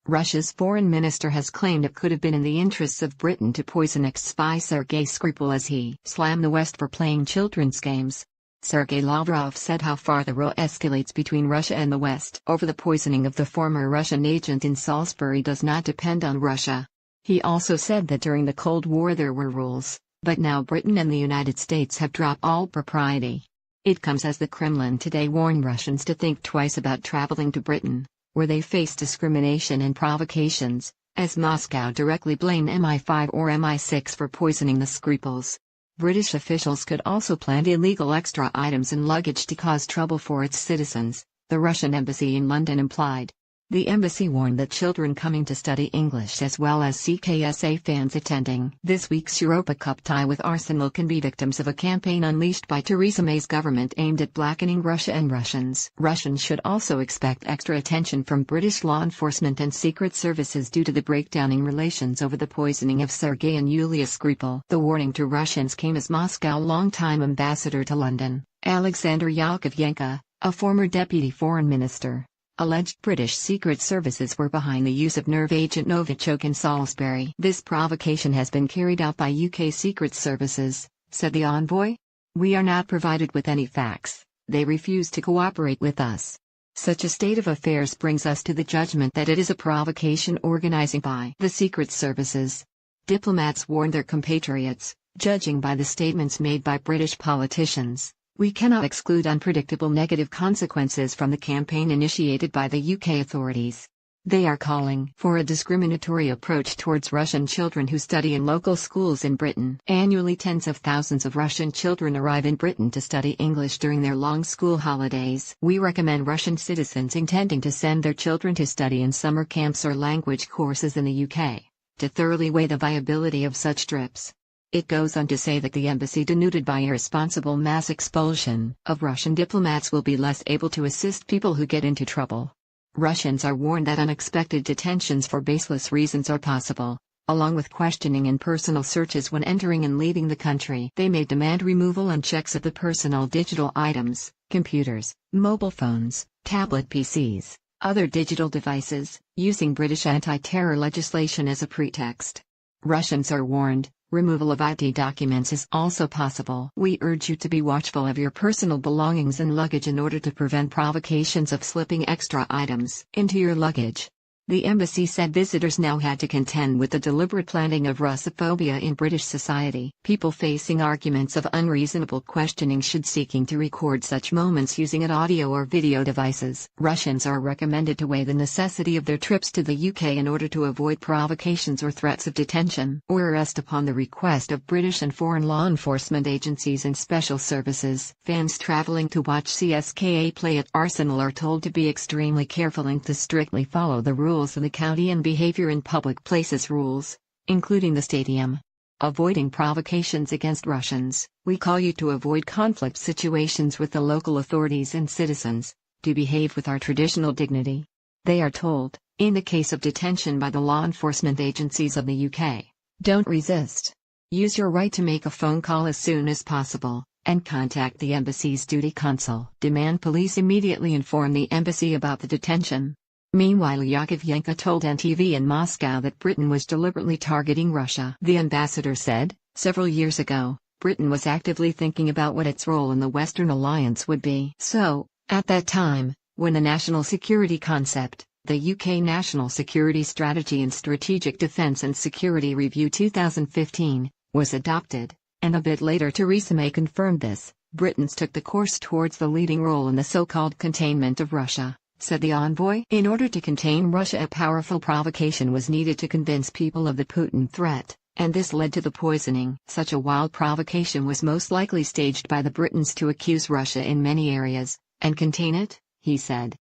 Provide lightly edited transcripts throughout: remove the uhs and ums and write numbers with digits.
Russia's foreign minister has claimed it could have been in the interests of Britain to poison ex-spy Sergei Skripal as he slammed the West for playing children's games. Sergei Lavrov said how far the row escalates between Russia and the West over the poisoning of the former Russian agent in Salisbury does not depend on Russia. He also said that during the Cold War there were rules, but now Britain and the United States have dropped all propriety. It comes as the Kremlin today warned Russians to think twice about traveling to Britain, where they face discrimination and provocations, as Moscow directly blamed MI5 or MI6 for poisoning the Skripals. British officials could also plant illegal extra items in luggage to cause trouble for its citizens, the Russian embassy in London implied. The embassy warned that children coming to study English as well as CKSA fans attending this week's Europa Cup tie with Arsenal can be victims of a campaign unleashed by Theresa May's government aimed at blackening Russia and Russians. Russians should also expect extra attention from British law enforcement and secret services due to the breakdown in relations over the poisoning of Sergei and Yulia Skripal. The warning to Russians came as Moscow longtime ambassador to London, Alexander Yakovyenko, a former deputy foreign minister, alleged British secret services were behind the use of nerve agent Novichok in Salisbury. This provocation has been carried out by UK secret services, said the envoy. We are not provided with any facts, they refuse to cooperate with us. Such a state of affairs brings us to the judgment that it is a provocation organizing by the secret services. Diplomats warned their compatriots, judging by the statements made by British politicians. We cannot exclude unpredictable negative consequences from the campaign initiated by the UK authorities. They are calling for a discriminatory approach towards Russian children who study in local schools in Britain. Annually, tens of thousands of Russian children arrive in Britain to study English during their long school holidays. We recommend Russian citizens intending to send their children to study in summer camps or language courses in the UK to thoroughly weigh the viability of such trips. It goes on to say that the embassy denuded by irresponsible mass expulsion of Russian diplomats will be less able to assist people who get into trouble. Russians are warned that unexpected detentions for baseless reasons are possible, along with questioning and personal searches when entering and leaving the country. They may demand removal and checks of the personal digital items, computers, mobile phones, tablet PCs, other digital devices, using British anti-terror legislation as a pretext. Russians are warned, removal of ID documents is also possible. We urge you to be watchful of your personal belongings and luggage in order to prevent provocations of slipping extra items into your luggage. The embassy said visitors now had to contend with the deliberate planting of Russophobia in British society. People facing arguments of unreasonable questioning should seeking to record such moments using an audio or video devices. Russians are recommended to weigh the necessity of their trips to the UK in order to avoid provocations or threats of detention or arrest upon the request of British and foreign law enforcement agencies and special services. Fans travelling to watch CKSA play at Arsenal are told to be extremely careful and to strictly follow the rules of the county and behavior in public places rules, including the stadium. Avoiding provocations against Russians, we call you to avoid conflict situations with the local authorities and citizens, to behave with our traditional dignity. They are told, in the case of detention by the law enforcement agencies of the UK, don't resist. Use your right to make a phone call as soon as possible, and contact the embassy's duty consul. Demand police immediately inform the embassy about the detention. Meanwhile, Yakovyenko told NTV in Moscow that Britain was deliberately targeting Russia. The ambassador said, several years ago, Britain was actively thinking about what its role in the Western alliance would be. So, at that time, when the national security concept, the UK National Security Strategy and Strategic Defence and Security Review 2015, was adopted, and a bit later Theresa May confirmed this, Britain's took the course towards the leading role in the so-called containment of Russia, said the envoy. In order to contain Russia, a powerful provocation was needed to convince people of the Putin threat, and this led to the poisoning. Such a wild provocation was most likely staged by the Britons to accuse Russia in many areas, and contain it, he said.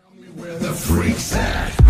Tell me where the freak's at.